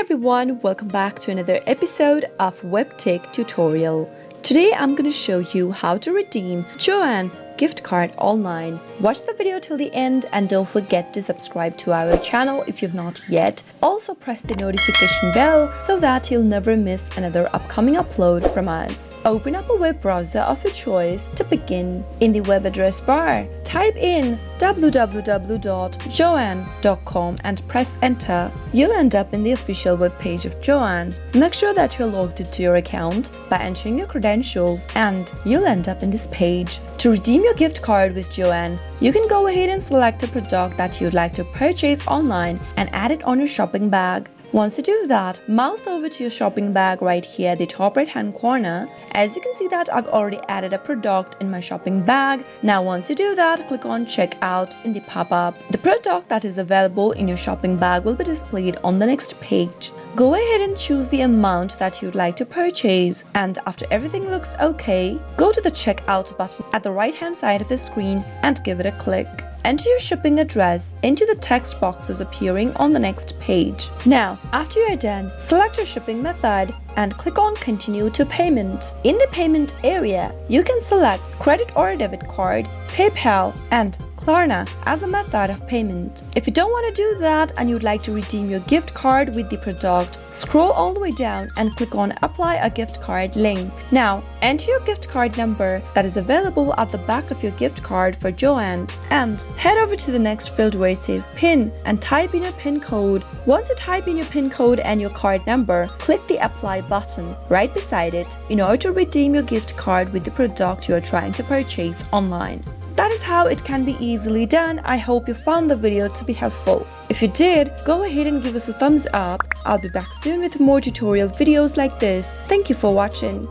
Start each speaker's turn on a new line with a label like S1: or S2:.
S1: everyone, welcome back to another episode of Webtech Tutorial. Today I'm going to show you how to redeem Joann gift card online. Watch the video till the end and don't forget to subscribe to our channel if you've not yet. Also press the notification bell so that you'll never miss another upcoming upload from us. Open up a web browser of your choice. To begin, in the web address bar, type in www.joann.com and press enter. You'll end up in the official web page of Joann. Make sure that you're logged into your account by entering your credentials and you'll end up in this page. To redeem your gift card with Joann, you can go ahead and select a product that you'd like to purchase online and add it on your shopping bag. Once you do that, mouse over to your shopping bag right here at the top right hand corner. As you can see that I've already added a product in my shopping bag. Now once you do that, click on checkout in the pop-up. The product that is available in your shopping bag will be displayed on the next page. Go ahead and choose the amount that you'd like to purchase, and after everything looks okay, go to the checkout button at the right hand side of the screen and give it a click. Enter your shipping address into the text boxes appearing on the next page. Now, after you're done, select your shipping method and click on Continue to Payment. In the payment area, you can select credit or debit card, PayPal, and Klarna as a method of payment. If you don't want to do that and you'd like to redeem your gift card with the product, scroll all the way down and click on Apply a Gift Card link. Now, enter your gift card number that is available at the back of your gift card for Joann and head over to the next field where it says PIN and type in your PIN code. Once you type in your PIN code and your card number, click the Apply button right beside it in order to redeem your gift card with the product you are trying to purchase online. That is how it can be easily done. I hope you found the video to be helpful. If you did, go ahead and give us a thumbs up. I'll be back soon with more tutorial videos like this. Thank you for watching.